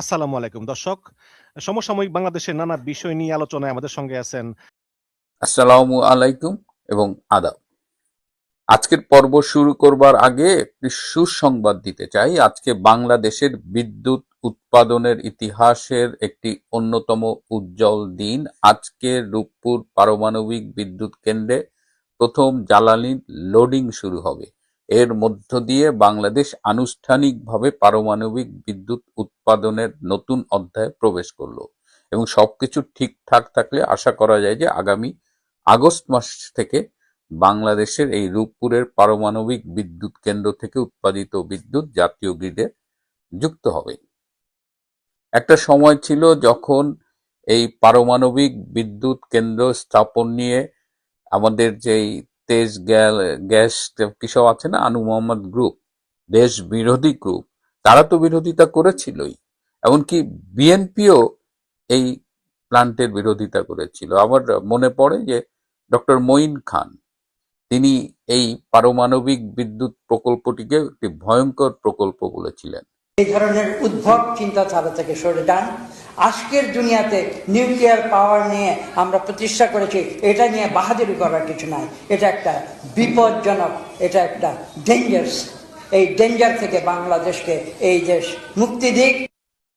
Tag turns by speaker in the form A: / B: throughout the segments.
A: আসসালামু আলাইকুম দর্শক। সমসাময়িক বাংলাদেশের নানা বিষয় নিয়ে আলোচনায় আমাদের সঙ্গে আছেন।
B: আসসালামু আলাইকুম এবং আদাব। আজকের পর্ব শুরু করবার আগে একটি সুসংবাদ দিতে চাই। আজকে বাংলাদেশের বিদ্যুৎ উৎপাদনের ইতিহাসের একটি অন্যতম উজ্জ্বল দিন। আজকে রূপপুর পারমাণবিক বিদ্যুৎ কেন্দ্রে প্রথম জ্বালানি লোডিং শুরু হবে। এর মধ্য দিয়ে বাংলাদেশ আনুষ্ঠানিকভাবে পারমাণবিক বিদ্যুৎ উৎপাদনের নতুন অধ্যায়ে প্রবেশ করলো এবং সবকিছু ঠিকঠাক থাকলে আশা করা যায় যে আগামী আগস্ট মাস থেকে বাংলাদেশের এই রূপপুরের পারমাণবিক বিদ্যুৎ কেন্দ্র থেকে উৎপাদিত বিদ্যুৎ জাতীয় গ্রিডে যুক্ত হবে। একটা সময় ছিল যখন এই পারমাণবিক বিদ্যুৎ কেন্দ্র স্থাপন নিয়ে আমাদের যেই তেজ গ্যাস কিসব আছে না, আনু মোহাম্মদ গ্রুপ, দেশ বিরোধী গ্রুপ, তারা তো বিরোধিতা করেছিলই। এমনকি বিএনপিও এই প্ল্যান্টের বিরোধিতা করেছিল। আমার মনে পড়ে যে ডক্টর মঈন খান, তিনি এই পারমাণবিক বিদ্যুৎ প্রকল্পটিকে একটি ভয়ঙ্কর প্রকল্প বলেছিলেন।
C: এই ধরনের উদ্ভট চিন্তাধারা থেকে সরে যান। আজকের দুনিয়াতে নিউক্লিয়ার পাওয়ার নিয়ে আমরা প্রতিষ্ঠা করেছি, এটা নিয়ে বাহাদুরি করার কিছু নাই। এটা একটা বিপজ্জনক, এটা একটা ডেঞ্জারাস। এই ডেঞ্জার থেকে বাংলাদেশকে এই দেশ মুক্তি দিক।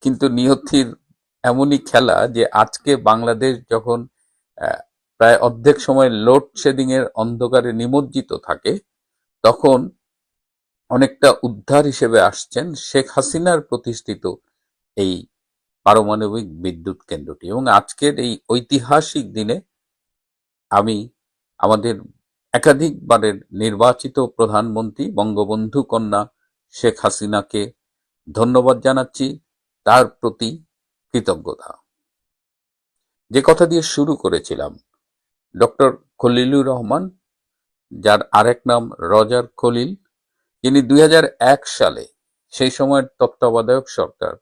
B: কিন্তু নিয়তির এমনই খেলা যে আজকে বাংলাদেশ যখন প্রায় অর্ধেক সময় লোডশেডিং এর অন্ধকারে নিমজ্জিত থাকে, তখন অনেকটা উদ্ধার হিসেবে আসছেন শেখ হাসিনার প্রতিষ্ঠিত এই পারমাণবিক বিদ্যুৎ কেন্দ্রটি। এবং আজকের এই ঐতিহাসিক দিনে আমি আমাদের একাধিকবারের নির্বাচিত প্রধানমন্ত্রী বঙ্গবন্ধু কন্যা শেখ হাসিনাকে ধন্যবাদ জানাচ্ছি, তার প্রতি কৃতজ্ঞতা। যে কথা দিয়ে শুরু করেছিলাম, ডক্টর খলিলুর রহমান, যার আরেক নাম রজার খলিল, যিনি ২০০১ সালে সেই সময়ের তত্ত্বাবধায়ক সরকার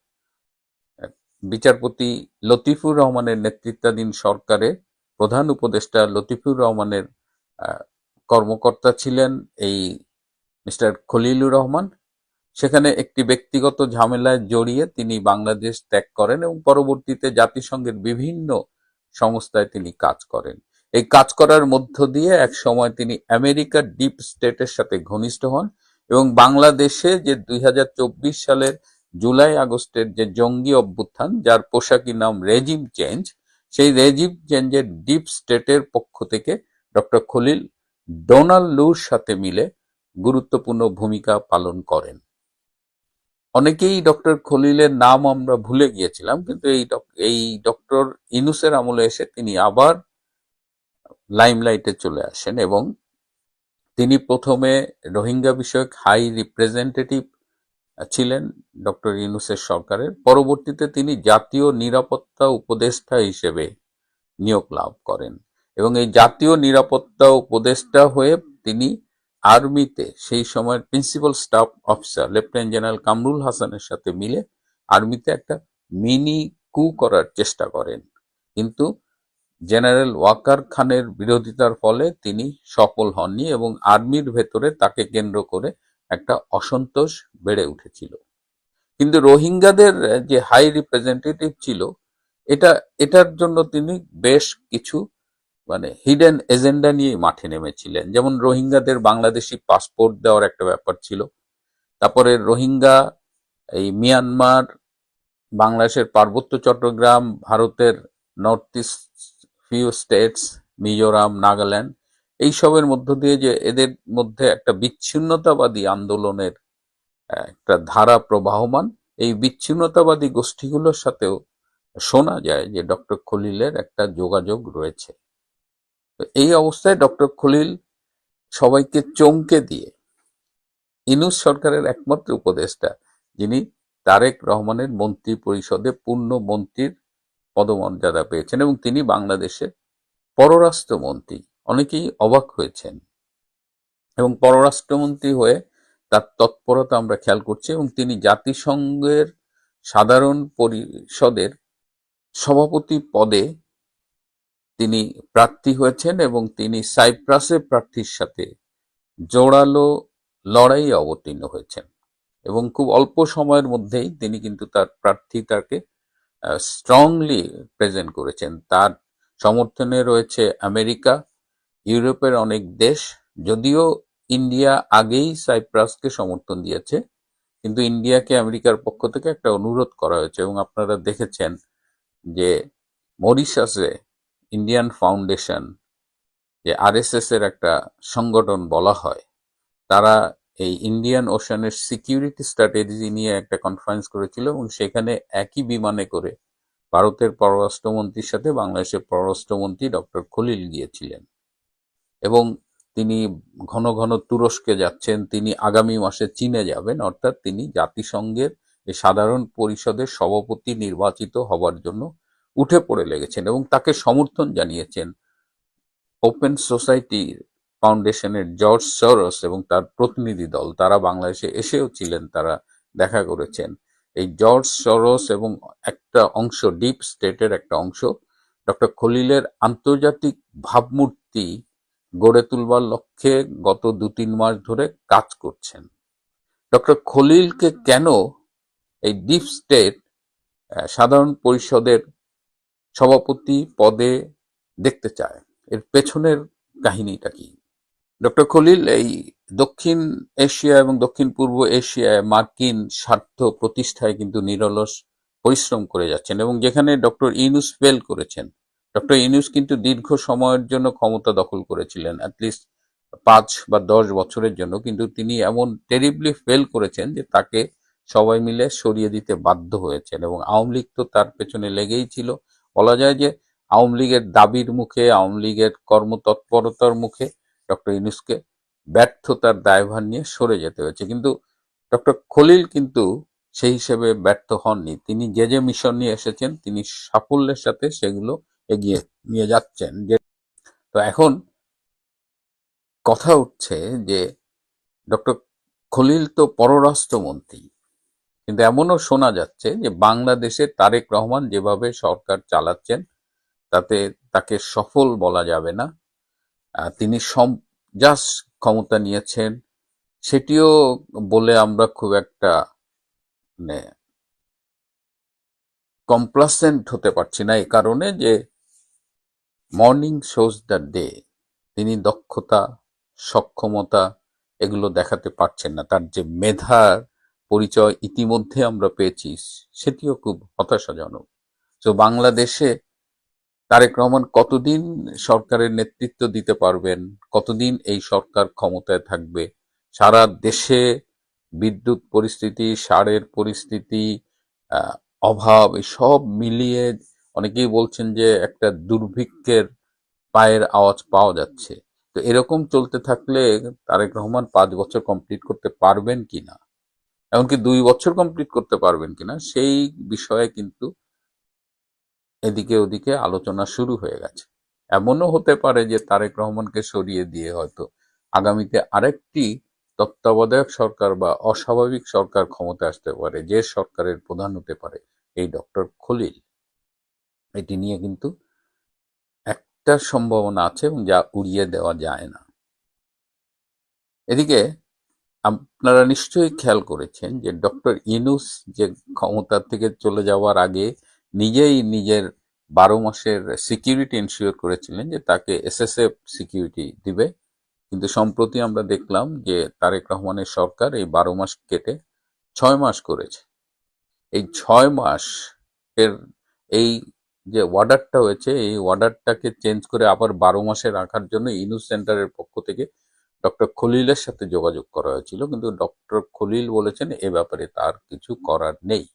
B: বিচারপতি লতিফুর রহমানের নেতৃত্বাধীন সরকারে প্রধান উপদেষ্টা লতিফুর রহমানের কর্মকর্তা ছিলেন এই মিস্টার খলিলুর রহমান। সেখানে একটি ব্যক্তিগত ঝামেলায় জড়িয়ে তিনি বাংলাদেশ ত্যাগ করেন এবং পরবর্তীতে জাতিসংঘের বিভিন্ন সংস্থায় তিনি কাজ করেন। এই কাজ করার মধ্য দিয়ে এক সময় তিনি আমেরিকার ডিপ স্টেটের সাথে ঘনিষ্ঠ হন এবং বাংলাদেশে যে ২০২৪ সালের জুলাই আগস্টের যে জঙ্গি অভ্যুত্থান, যার পোশাকি নাম রেজিম চেঞ্জ, সেই রেজিম চেঞ্জের ডিপ স্টেটের পক্ষ থেকে ডক্টর খলিল ডোনাল্ড লুর সাথে মিলে গুরুত্বপূর্ণ ভূমিকা পালন করেন। অনেকেই ডক্টর খলিলের নাম আমরা ভুলে গিয়েছিলাম, কিন্তু এই ডক্টর ইউনূসের আমলে এসে তিনি আবার লাইমলাইটে চলে আসেন এবং তিনি প্রথমে রোহিঙ্গা বিষয়ক হাই রিপ্রেজেন্টেটিভ ছিলেন ডক্টর ইউনূসের সরকারের। পরবর্তীতে তিনি জাতীয় নিরাপত্তা উপদেষ্টা হিসেবে নিয়োগ লাভ করেন এবং এই জাতীয় নিরাপত্তা উপদেষ্টা হয়ে তিনি আর্মিতে সেই সময়ের principal staff officer lieutenant general Kamrul হাসানের সাথে মিলে আর্মিতে একটা মিনি কু করার চেষ্টা করেন, কিন্তু জেনারেল ওয়াকার খানের বিরোধিতার ফলে তিনি সফল হননি এবং আর্মির ভেতরে তাকে কেন্দ্র করে একটা অসন্তোষ বেড়ে উঠেছিল। কিন্তু রোহিঙ্গাদের যে হাই রিপ্রেজেন্টেটিভ ছিল, এটার জন্য তিনি বেশ কিছু হিডেন এজেন্ডা নিয়ে মাঠে নেমেছিলেন। যেমন রোহিঙ্গাদের বাংলাদেশি পাসপোর্ট দেওয়ার একটা ব্যাপার ছিল, তারপরে রোহিঙ্গা এই মিয়ানমার, বাংলাদেশের পার্বত্য চট্টগ্রাম, ভারতের north east few states, Mizoram, Nagaland, এইসবের মধ্য দিয়ে যে এদের মধ্যে একটা বিচ্ছিন্নতাবাদী আন্দোলনের একটা ধারা প্রবাহমান, এই বিচ্ছিন্নতাবাদী গোষ্ঠীগুলোর সাথেও শোনা যায় যে ডক্টর খলিলের একটা যোগাযোগ রয়েছে। তো এই অবস্থায় ডক্টর খলিল সবাইকে চমকে দিয়ে ইউনূস সরকারের একমাত্র উপদেষ্টা, যিনি তারেক রহমানের মন্ত্রী পরিষদে পূর্ণ মন্ত্রীর পদমর্যাদা পেয়েছেন এবং তিনি বাংলাদেশের পররাষ্ট্রমন্ত্রী। অনেকেই অবাক হয়েছেন এবং পররাষ্ট্রমন্ত্রী হয়ে তার তৎপরতা আমরা খেয়াল করছি এবং তিনি জাতিসংঘের সাধারণ পরিষদের সভাপতি পদে তিনি প্রার্থী হয়েছেন এবং তিনি সাইপ্রাসের প্রার্থীর সাথে জোরালো লড়াইয়ে অবতীর্ণ হয়েছেন এবং খুব অল্প সময়ের মধ্যেই তিনি কিন্তু তার প্রার্থীতাকে স্ট্রংলি প্রেজেন্ট করেছেন। তার সমর্থনে রয়েছে আমেরিকা, ইউরোপের অনেক দেশ। যদিও ইন্ডিয়া আগেই সাইপ্রাসকে সমর্থন দিয়েছে, কিন্তু ইন্ডিয়াকে আমেরিকার পক্ষ থেকে একটা অনুরোধ করা হয়েছে এবং আপনারা দেখেছেন যে মরিশাসে ইন্ডিয়ান ফাউন্ডেশন, যে আরএসএস এর একটা সংগঠন বলা হয়, তারা এই ইন্ডিয়ান ওশানের সিকিউরিটি স্ট্র্যাটেজি নিয়ে একটা কনফারেন্স করেছিল এবং সেখানে একই বিমানে করে ভারতের পররাষ্ট্রমন্ত্রীর সাথে বাংলাদেশের পররাষ্ট্রমন্ত্রী ডক্টর খলিল গিয়েছিলেন এবং তিনি ঘন ঘন তুরস্কে যাচ্ছেন। তিনি আগামী মাসে চীনে যাবেন, অর্থাৎ তিনি জাতিসংঘের এই সাধারণ পরিষদের সভাপতি নির্বাচিত হবার জন্য উঠে পড়ে লেগেছেন এবং তাকে সমর্থন জানিয়েছেন ওপেন সোসাইটি ফাউন্ডেশনের জর্জ সরোস এবং তার প্রতিনিধি দল। তারা বাংলাদেশে এসেও ছিলেন, তারা দেখা করেছেন। এই জর্জ সরোস এবং একটা অংশ, ডিপ স্টেটের একটা অংশ, ডক্টর খলিলের আন্তর্জাতিক ভাবমূর্তি গড়ে তুলবার লক্ষ্যে গত 2-3 মাস ধরে কাজ করছেন। ডক্টর খলিলকে কেন এই ডিপ স্টেট সাধারণ পরিষদের সভাপতি পদে দেখতে চায়, এর পেছনের কাহিনীটা কি? ডক্টর খলিল এই দক্ষিণ এশিয়া এবং দক্ষিণ পূর্ব এশিয়ায় মার্কিন স্বার্থ প্রতিষ্ঠায় কিন্তু নিরলস পরিশ্রম করে যাচ্ছেন এবং যেখানে ডক্টর ইউনূস ফেল করেছেন, ডক্টর ইউনূস কিন্তু দীর্ঘ সময়ের জন্য ক্ষমতা দখল করেছিলেন, অ্যাটলিস্ট 5 বা 10 বছরের জন্য, কিন্তু তিনি এমন টেরিবলি ফেল করেছেন যে তাকে সবাই মিলে সরিয়ে দিতে বাধ্য হয়েছেন এবং আওয়ামী লীগ তো তার পেছনে লেগেই ছিল। বলা যায় যে আওয়ামী লীগের দাবির মুখে, আওয়ামী লীগের কর্মতৎপরতার মুখে ডক্টর ইউনূসকে ব্যর্থতার দায়ভার নিয়ে সরে যেতে হয়েছে। কিন্তু ডক্টর খলিল কিন্তু সেই হিসেবে ব্যর্থ হননি। তিনি যে যে মিশন নিয়ে এসেছেন তিনি সাফল্যের সাথে সেগুলো এগিয়ে নিয়ে যাচ্ছেন। তো এখন কথা উঠছে যে ডক্টর খলিল তো পররাষ্ট্রমন্ত্রী, কিন্তু এমনও শোনা যাচ্ছে যে বাংলাদেশে তারেক রহমান যেভাবে সরকার চালাচ্ছেন তাতে তাকে সফল বলা যাবে না। তিনি জাস্ট ক্ষমতা নিয়েছেন, সেটিও বলে আমরা খুব একটা মানে কমপ্লাসেন্ট হতে পারছি না, এই কারণে যে মর্নিং শোজ দ্য ডে, তিনি দক্ষতা, সক্ষমতা এগুলো দেখাতে পারছেন না। তার যে মেধার পরিচয় ইতিমধ্যে আমরা পেয়েছি সেটিও খুব হতাশাজনক। তো বাংলাদেশে তারেক রহমান কতদিন সরকারের নেতৃত্ব দিতে পারবেন, কতদিন এই সরকার ক্ষমতায় থাকবে? সারা দেশে বিদ্যুৎ পরিস্থিতি, সারের পরিস্থিতি, অভাব, সব মিলিয়ে অনেকেই বলছেন যে একটা দুর্ভিক্ষের পায়ের আওয়াজ পাওয়া যাচ্ছে। তো এরকম চলতে থাকলে তারেক রহমান 5 বছর কমপ্লিট করতে পারবেন কিনা, এমনকি 2 বছর কমপ্লিট করতে পারবেন কিনা, সেই বিষয়ে কিন্তু এদিকে ওদিকে আলোচনা শুরু হয়ে গেছে। এমনও হতে পারে যে তারেক রহমানকে সরিয়ে দিয়ে হয়তো আগামীতে আরেকটি তত্ত্বাবধায়ক সরকার বা অস্বাভাবিক সরকার ক্ষমতায় আসতে পারে, যে সরকারের প্রধান হতে পারে এই ডক্টর খলিল। এটি নিয়ে কিন্তু একটা সম্ভাবনা আছে এবং যা উড়িয়ে দেওয়া যায় না। এদিকে আপনারা নিশ্চয়ই খেয়াল করেছেন যে ডক্টর ইউনূস যে ক্ষমতা থেকে চলে যাওয়ার আগে নিজেই নিজের 12 মাসের সিকিউরিটি এনশিওর করেছিলেন যে তাকে এসএসএফ সিকিউরিটি দিবে, কিন্তু সম্প্রতি আমরা দেখলাম যে তারেক রহমানের সরকার এই 12 মাস কেটে 6 মাস করেছে। এই 6 মাস এর এই যে অর্ডারটা হয়েছে, এই অর্ডারটাকে চেঞ্জ করে আবার 12 মাসে রাখার জন্য ইউনূস সেন্টারের পক্ষ থেকে ডক্টর খলিলের সাথে যোগাযোগ করা হয়েছিল, কিন্তু ডক্টর খলিল বলেছেন এ ব্যাপারে তার কিছু করার নেই।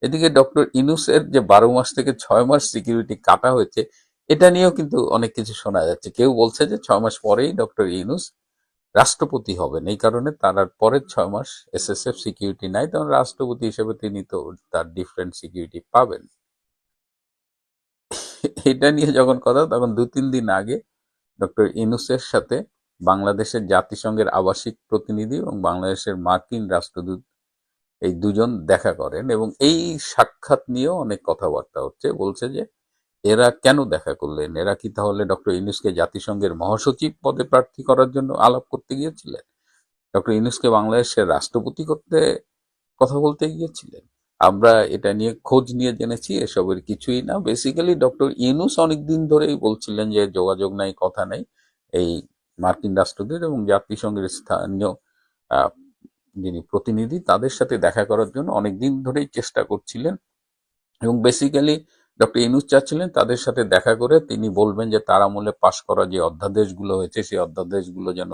B: এদিকে ডক্টর ইউনূসের যে 12 মাস থেকে 6 মাস সিকিউরিটি কাটা হয়েছে, এটা নিয়েও কিন্তু অনেক কিছু শোনা যাচ্ছে। কেউ বলছে যে 6 মাস পরেই ডক্টর ইউনূস রাষ্ট্রপতি হবেন, এই কারণে তার আর পরের 6 মাস এসএসএফ সিকিউরিটি নাই, তখন রাষ্ট্রপতি হিসেবে তিনি তো তার ডিফারেন্ট সিকিউরিটি পাবেন। এটা নিয়ে যখন কথা, তখন 2-3 দিন আগে ডক্টর ইউনূসের সাথে বাংলাদেশের জাতিসংঘের আবাসিক প্রতিনিধি এবং বাংলাদেশের মার্কিন রাষ্ট্রদূত এই দুজন দেখা করেন এবং এই সাক্ষাৎ নিয়েও অনেক কথাবার্তা হচ্ছে। বলছে যে এরা কেন দেখা করলেন, এরা কি তাহলে ডক্টর ইউনূসকে জাতিসংঘের মহাসচিব পদে প্রার্থী করার জন্য আলাপ করতে গিয়েছিলেন, ডক্টর ইউনূসকে বাংলাদেশের রাষ্ট্রপতি করতে কথা বলতে গিয়েছিলেন? আমরা এটা নিয়ে খোঁজ নিয়ে জেনেছি এসবের কিছুই না। বেসিক্যালি ডক্টর ইউনূস অনেকদিন ধরেই বলছিলেন যে যোগাযোগ নাই, কথা নাই এই মার্কিন রাষ্ট্রদূত এবং জাতিসংঘের স্থানীয় আহ, যিনি প্রতিনিধি তাদের সাথে দেখা করার জন্য অনেকদিন ধরেই চেষ্টা করছিলেন এবং বেসিক্যালি ডক্টর ইউনূস চাচ্ছিলেন তাদের সাথে দেখা করে তিনি বলবেন যে তার আমলে পাশ করা যে অধ্যাদেশগুলো হয়েছে সেই অধ্যাদেশগুলো যেন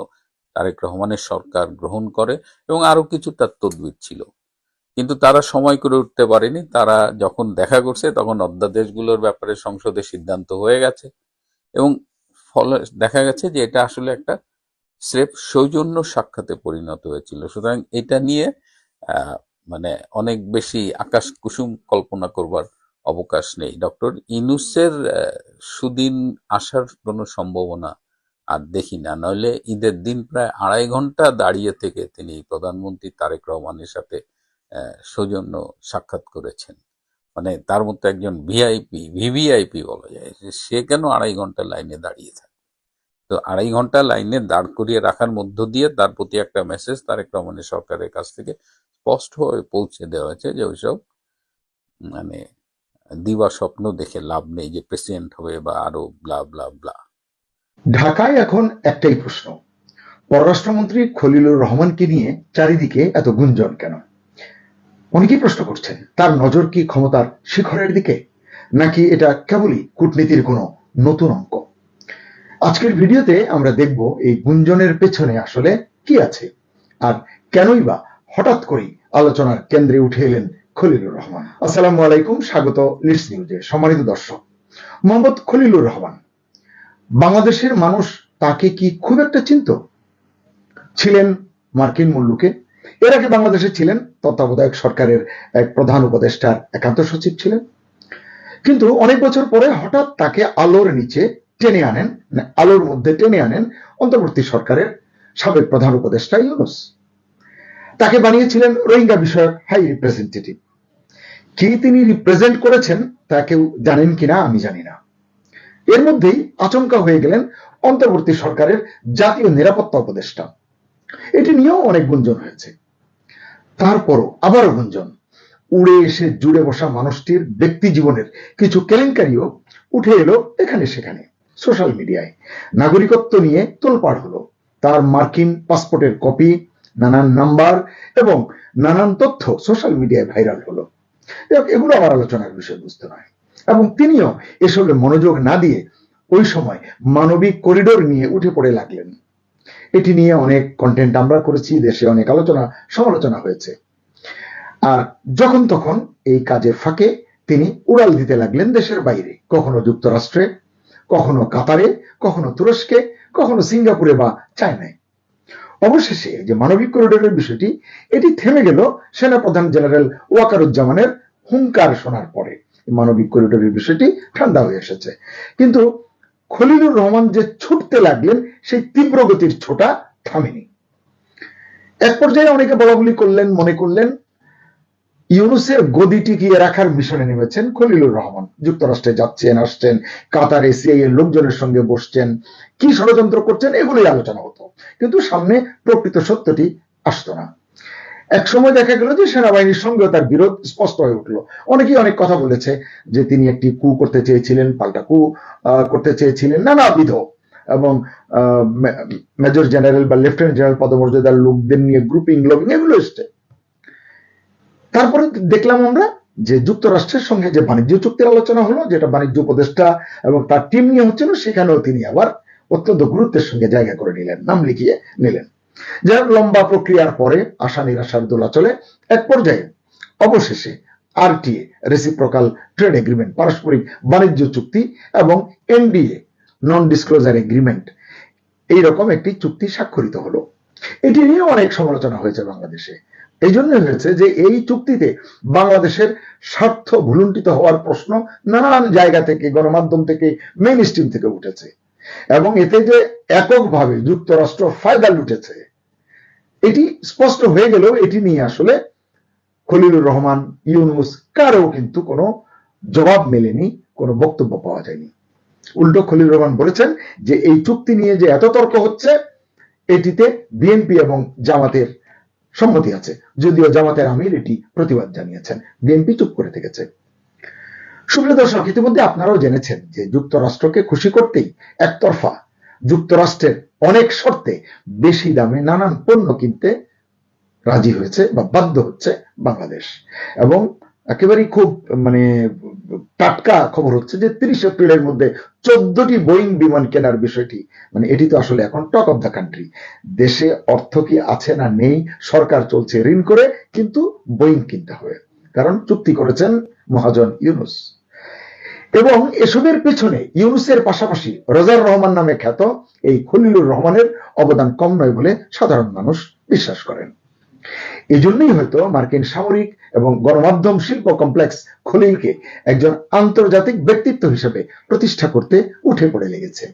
B: তারেক রহমানের সরকার গ্রহণ করে এবং আরো কিছু তার তদবির ছিল, কিন্তু তারা সময় করে উঠতে পারেনি। তারা যখন দেখা করছে তখন অধ্যাদেশগুলোর ব্যাপারে সংসদে সিদ্ধান্ত হয়ে গেছে এবং ফলে দেখা গেছে যে এটা আসলে একটা স্রেফ সৌজন্য সাক্ষাতে পরিণত হয়েছিল। সুতরাং এটা নিয়ে আহ, মানে অনেক বেশি আকাশ কুসুম কল্পনা করবার অবকাশ নেই। ডক্টর ইউনূসের সুদিন আসার কোনো সম্ভাবনা আর দেখি না, নইলে ঈদের দিন প্রায় 2.5 ঘন্টা দাঁড়িয়ে থেকে তিনি প্রধানমন্ত্রী তারেক রহমানের সাথে সৌজন্য সাক্ষাৎ করেছেন। মানে তার মতো একজন ভিভিআইপি বলা যায়, সে কেন 2.5 ঘন্টা লাইনে দাঁড়িয়ে থাকে? তো 2.5 ঘন্টা লাইনে দাঁড় করিয়ে রাখার মধ্য দিয়ে তার প্রতি একটা মেসেজ তারেক রহমানের সরকারের কাছ থেকে স্পষ্টভাবে পৌঁছে দেওয়া হয়েছে যে ওইসব মানে দিবা স্বপ্ন দেখে লাভ নেই যে প্রেসিডেন্ট হবে বা আরো ব্লা ব্লা ব্লা।
D: ঢাকায় এখন একটাই প্রশ্ন, পররাষ্ট্রমন্ত্রী খলিলুর রহমানকে নিয়ে চারিদিকে এত গুঞ্জন কেন? অনেকেই প্রশ্ন করছেন তার নজর কি ক্ষমতার শিখরের দিকে, নাকি এটা কেবলই কূটনীতির কোনো নতুন অঙ্ক? আজকের ভিডিওতে আমরা দেখব এই গুঞ্জনের পেছনে আসলে কি আছে, আর কেনই বা হঠাৎ করেই আলোচনার কেন্দ্রে উঠে এলেন খলিলুর রহমান। আসসালামু আলাইকুম, স্বাগত লিডস নিউজে। সম্মানিত দর্শক, মোহাম্মদ খলিলুর রহমান, বাংলাদেশের মানুষ তাকে কি খুব একটা চিনত? ছিলেন মার্কিন মুল্লুকে, এর আগে বাংলাদেশে ছিলেন তত্ত্বাবধায়ক সরকারের এক প্রধান উপদেষ্টার একান্ত সচিব ছিলেন, কিন্তু অনেক বছর পরে হঠাৎ তাকে আলোর নিচে টেনে আনেন, আলোর মধ্যে টেনে আনেন অন্তর্বর্তী সরকারের সাবেক প্রধান উপদেষ্টা ইউনূস। তাকে বানিয়েছিলেন রোহিঙ্গা বিষয়ক হাই রিপ্রেজেন্টেটিভ। কি তিনি রিপ্রেজেন্ট করেছেন তা কেউ জানেন কিনা আমি জানি না। এর মধ্যেই আচমকা হয়ে গেলেন অন্তর্বর্তী সরকারের জাতীয় নিরাপত্তা উপদেষ্টা। এটি নিয়েও অনেক গুঞ্জন হয়েছে। তারপরও আবারও গুঞ্জন। উড়ে এসে জুড়ে বসা মানুষটির ব্যক্তি জীবনের কিছু কেলেঙ্কারিও উঠে এলো এখানে সেখানে সোশ্যাল মিডিয়ায়। নাগরিকত্ব নিয়ে তোলপাড় হলো, তার মার্কিন পাসপোর্টের কপি, নানান নাম্বার এবং নানান তথ্য সোশ্যাল মিডিয়ায় ভাইরাল হলো। এগুলো আমার আলোচনার বিষয়বস্তু নয়, এবং তিনিও এসবে মনোযোগ না দিয়ে ওই সময় মানবিক করিডোর নিয়ে উঠে পড়ে লাগলেন। এটি নিয়ে অনেক কন্টেন্ট আমরা করেছি, দেশে অনেক আলোচনা সমালোচনা হয়েছে। আর যখন তখন এই কাজের ফাঁকে তিনি উড়াল দিতে লাগলেন দেশের বাইরে, কখনো যুক্তরাষ্ট্রে, কখনো কাতারে, কখনো তুরস্কে, কখনো সিঙ্গাপুরে বা চায়নায়। অবশেষে যে মানবিক করিডোরের বিষয়টি, এটি থেমে গেল সেনাপ্রধান জেনারেল ওয়াকারুজ্জামানের হুঙ্কার শোনার পরে। মানবিক করিডোরের বিষয়টি ঠান্ডা হয়ে এসেছে, কিন্তু খলিলুর রহমান যে ছুটতে লাগলেন সেই তীব্র গতির ছোটা থামেনি। এক পর্যায়ে অনেকে বলাবলি করলেন, মনে করলেন ইউনূসের গদি টিকিয়ে রাখার মিশনে নেমেছেন খলিলুর রহমান। যুক্তরাষ্ট্রে যাচ্ছেন, আসছেন, কাতারে সিআইএ এর লোকজনের সঙ্গে বসছেন, কি ষড়যন্ত্র করছেন এগুলোই আলোচনা হতো, কিন্তু সামনে প্রকৃত সত্যটি আসতো না। এক সময় দেখা গেল যে সেনাবাহিনীর সঙ্গে তার বিরোধ স্পষ্ট হয়ে উঠলো। অনেকেই অনেক কথা বলেছে যে তিনি একটি কু করতে চেয়েছিলেন, পাল্টা কু করতে চেয়েছিলেন, নানাবিধ, এবং মেজর জেনারেল বা লেফটেন্যান্ট জেনারেল পদমর্যাদার লোকদের নিয়ে গ্রুপিং লবিং এগুলো এসছে। তারপরে দেখলাম আমরা যে যুক্তরাষ্ট্রের সঙ্গে যে বাণিজ্য চুক্তির আলোচনা হলো, যেটা বাণিজ্য উপদেষ্টা এবং তার টিম নিয়ে হচ্ছিল, সেখানেও তিনি আবার অত্যন্ত গুরুত্বের সঙ্গে জায়গা করে নিলেন, নাম লিখিয়ে নিলেন। যার লম্বা প্রক্রিয়ার পরে আশা নিরাশার দোলাচলে এক পর্যায়ে অবশেষে আরটিএ, রেসিপ্রোকাল ট্রেড এগ্রিমেন্ট, পারস্পরিক বাণিজ্য চুক্তি, এবং এনডিএ, নন ডিসক্লোজার এগ্রিমেন্ট, এইরকম একটি চুক্তি স্বাক্ষরিত হলো। এটি নিয়ে অনেক সমালোচনা হয়েছে বাংলাদেশে। এই জন্য হয়েছে যে এই চুক্তিতে বাংলাদেশের স্বার্থ ভুলুণ্ঠিত হওয়ার প্রশ্ন নানান জায়গা থেকে, গণমাধ্যম থেকে, মেইন স্ট্রিম থেকে উঠেছে, এবং এতে যে এককভাবে যুক্তরাষ্ট্র ফায়দা লুটেছে এটি স্পষ্ট হয়ে গেলেও এটি নিয়ে আসলে খলিলুর রহমান, ইউনূস কারও কিন্তু কোনো জবাব মেলেনি, কোনো বক্তব্য পাওয়া যায়নি। উল্টো খলিলুর রহমান বলেছেন যে এই চুক্তি নিয়ে যে এত তর্ক হচ্ছে এটিতে বিএনপি এবং জামাতের সম্মতি আছে, যদিও জামাতের আমির এটি প্রতিবাদ জানিয়েছেন, বিএনপি চুপ করে থেকেছে। সুপ্রিয় দর্শক, ইতিমধ্যে আপনারাও জেনেছেন যে যুক্তরাষ্ট্রকে খুশি করতেই একতরফা যুক্তরাষ্ট্রের অনেক শর্তে বেশি দামে নানান পণ্য কিনতে রাজি হয়েছে বা বাধ্য হচ্ছে বাংলাদেশ। এবং একেবারেই খুব টাটকা খবর হচ্ছে যে 30 এপ্রিলের মধ্যে 14টি বোয়িং বিমান কেনার বিষয়টি, এটি তো আসলে এখন টক অফ দ্য কান্ট্রি। দেশে অর্থ কি আছে না নেই, সরকার চলছে ঋণ করে, কিন্তু বোয়িং কিনতে হবে, কারণ চুক্তি করেছেন মহাজন ইউনুস। এবং এসবের পেছনে ইউনুসের পাশাপাশি রোজার রহমান নামে খ্যাত এই খলিলুর রহমানের অবদান কম নয় বলে সাধারণ মানুষ বিশ্বাস করেন। এই জন্যই হয়তো মার্কিন সামরিক এবং গণমাধ্যম শিল্প কমপ্লেক্স খলিলকে একজন আন্তর্জাতিক ব্যক্তিত্ব হিসেবে প্রতিষ্ঠা করতে উঠে পড়ে লেগেছে।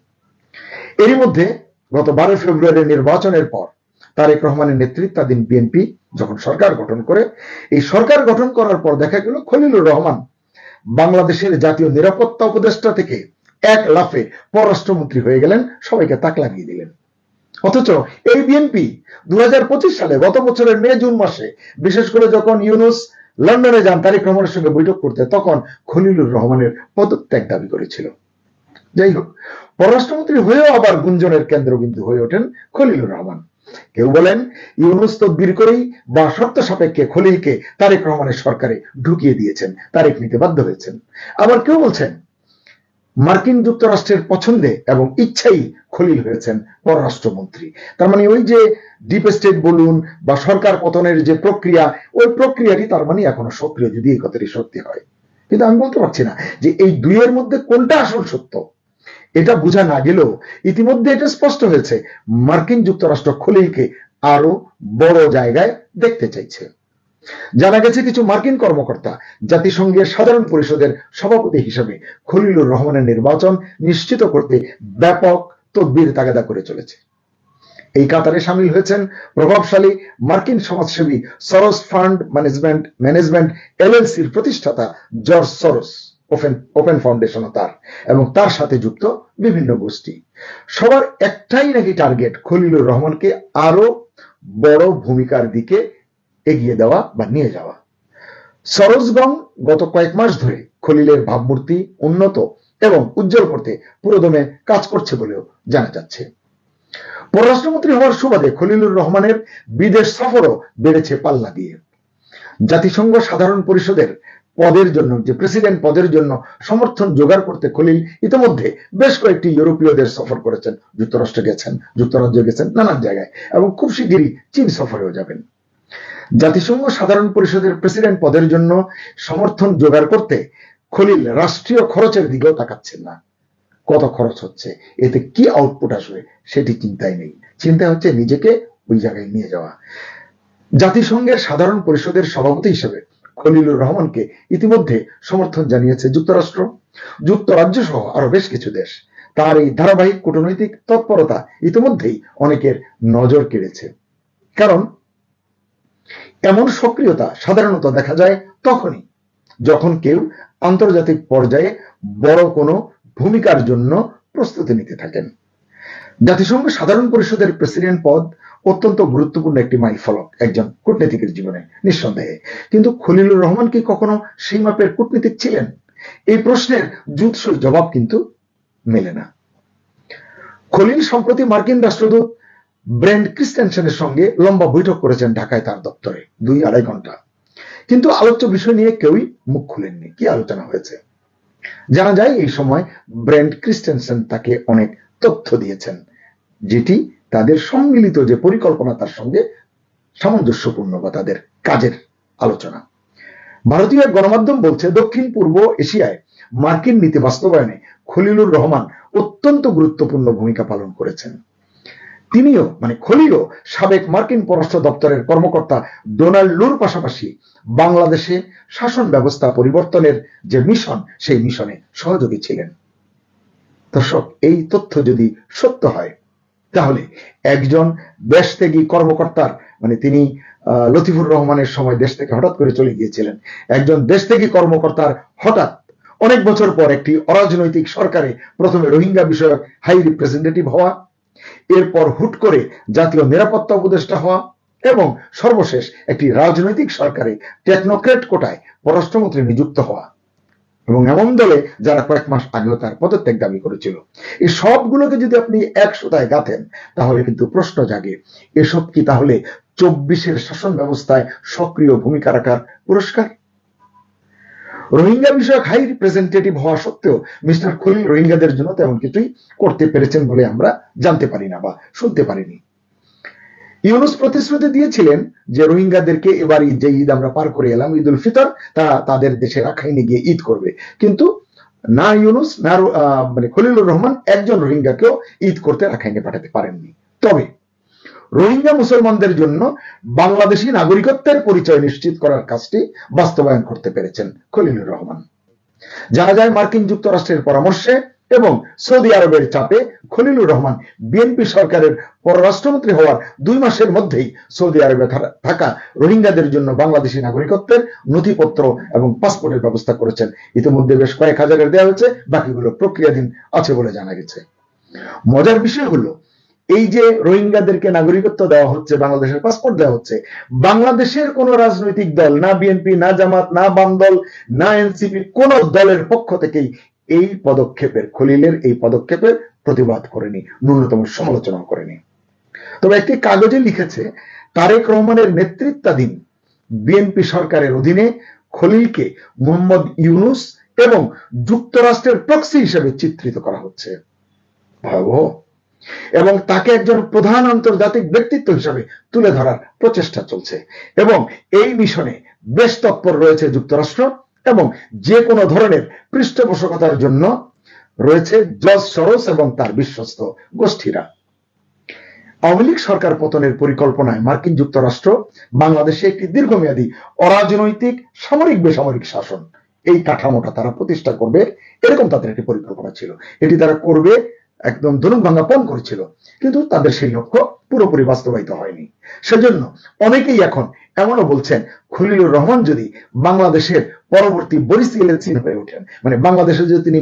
D: এরই মধ্যে গত 12 ফেব্রুয়ারি নির্বাচনের পর তারেক রহমানের নেতৃত্বাধীন বিএনপি যখন সরকার গঠন করে, এই সরকার গঠন করার পর দেখা গেল খলিলুর রহমান বাংলাদেশের জাতীয় নিরাপত্তা উপদেষ্টা থেকে এক লাফে পররাষ্ট্রমন্ত্রী হয়ে গেলেন, সবাইকে তাক লাগিয়ে দিলেন। অথচ এই বিএনপি 2025 সালে গত বছরের মে জুন মাসে, বিশেষ করে যখন ইউনুস লন্ডনে যান তারেক রহমানের সঙ্গে বৈঠক করতে, তখন খলিলুর রহমানের পদত্যাগ দাবি করেছিল। যাই হোক, পররাষ্ট্রমন্ত্রী হয়েও আবার গুঞ্জনের কেন্দ্রবিন্দু হয়ে ওঠেন খলিলুর রহমান। কেউ বলেন ইউনুস তদবির করেই বা শর্ত সাপেক্ষে খলিলকে তারেক রহমানের সরকারে ঢুকিয়ে দিয়েছেন, তারেক নিতে বাধ্য হয়েছেন। আবার কেউ বলছেন মার্কিন যুক্তরাষ্ট্রের পছন্দে এবং ইচ্ছাই খলিল হয়েছেন পররাষ্ট্রমন্ত্রী। তার ওই যে ডিপ স্টেট বলুন বা সরকার পতনের যে প্রক্রিয়া, ওই প্রক্রিয়াটি তার এখনো সক্রিয়, যদি এই কথাটি সত্যি হয়। কিন্তু আমি বলতে পারছি না যে এই দুইয়ের মধ্যে কোনটা আসল সত্য। এটা বোঝা না গেলেও ইতিমধ্যে এটা স্পষ্ট হয়েছে, মার্কিন যুক্তরাষ্ট্র খলিলকে আরো বড় জায়গায় দেখতে চাইছে। জানা গেছে কিছু মার্কিন কর্মকর্তা জাতিসংঘের সাধারণ পরিষদের সভাপতি হিসেবে খলিলুর রহমানের নির্বাচন নিশ্চিত করতে ব্যাপক তদবির তাগাদা করে চলেছে। এই কাতারে সামিল হয়েছেন প্রভাবশালী মার্কিন সমাজসেবী সরোস ফান্ড ম্যানেজমেন্ট এলএলসির প্রতিষ্ঠাতা জর্জ সরোস, ওপেন ফাউন্ডেশনও তার, এবং তার সাথে যুক্ত বিভিন্ন গোষ্ঠী। সবার একটাই নাকি টার্গেট, খলিলুর রহমানকে আরো বড় ভূমিকার দিকে এগিয়ে দেওয়া বা নিয়ে যাওয়া। সরোজগং গত কয়েক মাস ধরে খলিলের ভাবমূর্তি উন্নত এবং উজ্জ্বল করতে পুরোদমে কাজ করছে বলেও জানা যাচ্ছে। পররাষ্ট্রমন্ত্রী হওয়ার সুবাদে খলিলুর রহমানের বিদেশ সফরও বেড়েছে পাল্লা দিয়ে। জাতিসংঘ সাধারণ পরিষদের পদের জন্য, যে প্রেসিডেন্ট পদের জন্য সমর্থন জোগাড় করতে খলিল ইতিমধ্যে বেশ কয়েকটি ইউরোপীয় দেশ সফর করেছেন, যুক্তরাষ্ট্রে গেছেন, যুক্তরাজ্যে গেছেন, নানান জায়গায়, এবং খুব শিগগিরই চীন সফরেও যাবেন। জাতিসংঘ সাধারণ পরিষদের প্রেসিডেন্ট পদের জন্য সমর্থন জোগাড় করতে খলিল রাষ্ট্রীয় খরচের দিকেও তাকাচ্ছেন না। কত খরচ হচ্ছে, এতে কি আউটপুট আসবে সেটি চিন্তাই নেই, চিন্তা হচ্ছে নিজেকে ওই জায়গায় নিয়ে যাওয়া। জাতিসংঘের সাধারণ পরিষদের সভাপতি হিসেবে খলিলুর রহমানকে ইতিমধ্যে সমর্থন জানিয়েছে যুক্তরাষ্ট্র, যুক্তরাজ্য সহ আরো বেশ কিছু দেশ। তার এই ধারাবাহিক কূটনৈতিক তৎপরতা ইতিমধ্যেই অনেকের নজর কেড়েছে। কারণ এমন সক্রিয়তা সাধারণত দেখা যায় তখনই যখন কেউ আন্তর্জাতিক পর্যায়ে বড় কোনো ভূমিকার জন্য প্রস্তুতি নিতে থাকেন। জাতিসংঘ সাধারণ পরিষদের প্রেসিডেন্ট পদ অত্যন্ত গুরুত্বপূর্ণ একটি মাইলফলক একজন কূটনীতিকের জীবনে, নিঃসন্দেহে। কিন্তু খলিলুর রহমান কি কখনো সেই মাপের কূটনীতিক ছিলেন? এই প্রশ্নের জুৎসই জবাব কিন্তু মেলে না। খলিল সম্প্রতি মার্কিন রাষ্ট্রদূত ব্রেন্ট ক্রিস্টেনসেনের সঙ্গে লম্বা বৈঠক করেছেন ঢাকায় তার দপ্তরে, 2-2.5 ঘন্টা। কিন্তু আলোচ্য বিষয় নিয়ে কেউই মুখ খুলেননি। কি আলোচনা হয়েছে? জানা যায় এই সময় ব্রেন্ট ক্রিস্টেনসেন তাকে অনেক তথ্য দিয়েছেন, যেটি তাদের সম্মিলিত যে পরিকল্পনা তার সঙ্গে সামঞ্জস্যপূর্ণ বা তাদের কাজের আলোচনা। ভারতীয় গণমাধ্যম বলছে দক্ষিণ পূর্ব এশিয়ায় মার্কিন নীতি বাস্তবায়নে খলিলুর রহমান অত্যন্ত গুরুত্বপূর্ণ ভূমিকা পালন করেছেন। তিনিও খলিলও সাবেক মার্কিন পররাষ্ট্র দপ্তরের কর্মকর্তা ডোনাল্ড লুর পাশাপাশি বাংলাদেশে শাসন ব্যবস্থা পরিবর্তনের যে মিশন, সেই মিশনে সহযোগী ছিলেন। দর্শক, এই তথ্য যদি সত্য হয় তাহলে একজন দেশত্যাগী কর্মকর্তার, তিনি লতিফুর রহমানের সময় দেশ থেকে হঠাৎ করে চলে গিয়েছিলেন, একজন দেশত্যাগী কর্মকর্তার হঠাৎ অনেক বছর পর একটি অরাজনৈতিক সরকারে প্রথমে রোহিঙ্গা বিষয়ক হাই রিপ্রেজেন্টেটিভ হওয়া, এরপর হুট করে জাতীয় নিরাপত্তা উপদেষ্টা হওয়া এবং সর্বশেষ একটি রাজনৈতিক সরকারে টেকনোক্রেট কোটায় পররাষ্ট্রমন্ত্রী নিযুক্ত হওয়া, এবং এমন দলে যারা কয়েক মাস আগেও তার পদত্যাগ দাবি করেছিল। এই সবগুলোকে যদি আপনি এক সুতায় গাঁথেন তাহলে কিন্তু প্রশ্ন জাগে, এসব কি তাহলে 24-এর শাসন ব্যবস্থায় সক্রিয় ভূমিকা রাখার পুরস্কার? রোহিঙ্গা বিষয়ক হাই রিপ্রেজেন্টেটিভ হওয়া সত্ত্বেও মিস্টার খলিল রোহিঙ্গাদের জন্য তেমন কিছুই করতে পেরেছেন বলে আমরা জানতে পারি না বা শুনতে পারিনি। ইউনূস প্রতিশ্রুতি দিয়েছিলেন যে রোহিঙ্গাদেরকে এবার যে ঈদ আমরা পার করে এলাম, ঈদ উল ফিতর, তারা তাদের দেশে রাখাইনে গিয়ে ঈদ করবে, কিন্তু না ইউনূস না খলিলুর রহমান একজন রোহিঙ্গাকেও ঈদ করতে রাখাইনে পাঠাতে পারেননি। তবে রোহিঙ্গা মুসলমানদের জন্য বাংলাদেশী নাগরিকত্বের পরিচয় নিশ্চিত করার কাজটি বাস্তবায়ন করতে পেরেছেন খলিলুর রহমান। জানা যায় মার্কিন যুক্তরাষ্ট্রের পরামর্শে এবং সৌদি আরবের চাপে খলিলুর রহমান বিএনপি সরকারের পররাষ্ট্রমন্ত্রী হওয়ার 2 মাসের মধ্যেই সৌদি আরবে থাকা রোহিঙ্গাদের জন্য বাংলাদেশী নাগরিকত্বের নথিপত্র এবং পাসপোর্টের ব্যবস্থা করেছেন। ইতিমধ্যে বেশ কয়েক হাজারের দেওয়া হয়েছে, বাকিগুলো প্রক্রিয়াধীন আছে বলে জানা গেছে। মজার বিষয় হলো, এই যে রোহিঙ্গাদেরকে নাগরিকত্ব দেওয়া হচ্ছে, বাংলাদেশের পাসপোর্ট দেওয়া হচ্ছে, বাংলাদেশের কোন রাজনৈতিক দল, না বিএনপি, না জামাত, না বাম দল, না এনসিপি, কোন দলের পক্ষ থেকেই এই পদক্ষেপের, খলিলের এই পদক্ষেপের প্রতিবাদ করেনি, ন্যূনতম সমালোচনা করেনি। তবে একটি কাগজে লিখেছে তারেক রহমানের নেতৃত্বাধীন বিএনপি সরকারের অধীনে খলিলকে মোহাম্মদ ইউনূস এবং যুক্তরাষ্ট্রের প্রক্সি হিসেবে চিত্রিত করা হচ্ছে। ভয়াবহ। এবং তাকে একজন প্রধান আন্তর্জাতিক ব্যক্তিত্ব হিসেবে তুলে ধরার প্রচেষ্টা চলছে, এবং এই মিশনে বেশ তৎপর রয়েছে যুক্তরাষ্ট্র, এবং যে কোনো ধরনের পৃষ্ঠপোষকতার জন্য রয়েছে জর্জ সরোস এবং তার বিশ্বস্ত গোষ্ঠীরা। আওয়ামী লীগ সরকার পতনের পরিকল্পনায় মার্কিন যুক্তরাষ্ট্র বাংলাদেশে একটি দীর্ঘমেয়াদী অরাজনৈতিক সামরিক বেসামরিক শাসন, এই কাঠামোটা তারা প্রতিষ্ঠা করবে, এরকম তাদের একটি পরিকল্পনা ছিল। এটি তারা করবে একদম ধনুক ভাঙা পণ করেছিল, কিন্তু তাদের সেই লক্ষ্য পুরোপুরি বাস্তবায়িত হয়নি। সেজন্য অনেকেই এখন এমনও বলছেন, খলিলুর রহমান যদি বাংলাদেশের পরবর্তী বরিস ইয়েলচিন হয়ে ওঠেন, মানে বাংলাদেশে যদি তিনি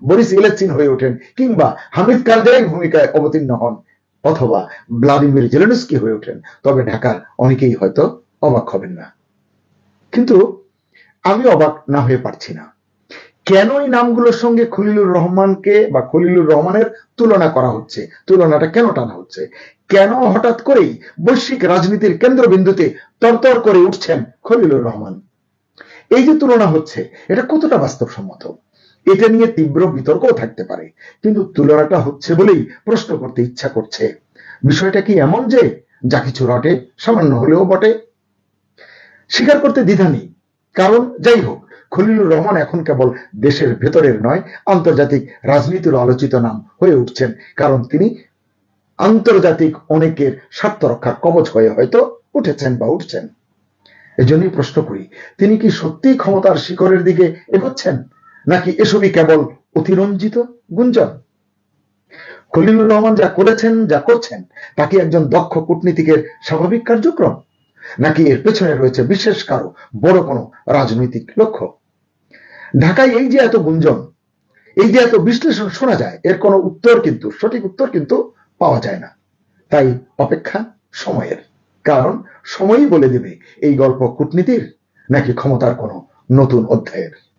D: বরিস ইয়েলচিন হয়ে ওঠেন, কিংবা হামিদ কারজাইয়ের ভূমিকায় অবতীর্ণ হন, অথবা ভ্লাদিমির জেলেনস্কি হয়ে ওঠেন, তবে ঢাকার অনেকেই হয়তো অবাক হবেন না। কিন্তু আমি অবাক না হয়ে পারছি না, কেন এই নামগুলোর সঙ্গে খলিলুর রহমানকে বা খলিলুর রহমানের তুলনা করা হচ্ছে, তুলনাটা কেন টানা হচ্ছে, কেন হঠাৎ করেই বৈশ্বিক রাজনীতির কেন্দ্রবিন্দুতে তরতর করে উঠছেন খলিলুর রহমান? এই যে তুলনা হচ্ছে, এটা কতটা বাস্তবসম্মত, এটা নিয়ে তীব্র বিতর্কও থাকতে পারে, কিন্তু তুলনাটা হচ্ছে বলেই প্রশ্ন করতে ইচ্ছা করছে, বিষয়টা কি এমন যে যা কিছু রটে সামান্য হলেও বটে? স্বীকার করতে দ্বিধা নেই, কারণ যাই হোক, খলিলুর রহমান এখন কেবল দেশের ভেতরের নয়, আন্তর্জাতিক রাজনীতির আলোচিত নাম হয়ে উঠছেন, কারণ তিনি আন্তর্জাতিক অনেকের স্বার্থ রক্ষার কবচ হয়ে হয়তো উঠেছেন বা উঠছেন। এজন্যই প্রশ্ন করি, তিনি কি সত্যি ক্ষমতার শিখরের দিকে এগোচ্ছেন, নাকি এসবই কেবল অতিরঞ্জিত গুঞ্জন? খলিলুর রহমান যা করেছেন, যা করছেন, তা কি একজন দক্ষ কূটনীতিকের স্বাভাবিক কার্যক্রম, নাকি এর পেছনে রয়েছে বিশেষ কারো বড় কোনো রাজনৈতিক লক্ষ্য? ঢাকায় এই যে এত গুঞ্জন, এই যে এত বিশ্লেষণ শোনা যায়, এর কোনো উত্তর কিন্তু, সঠিক উত্তর কিন্তু পাওয়া যায় না। তাই অপেক্ষা সময়ের, কারণ সময়ই বলে দেবে এই গল্প কূটনীতির নাকি ক্ষমতার কোনো নতুন অধ্যায়ের।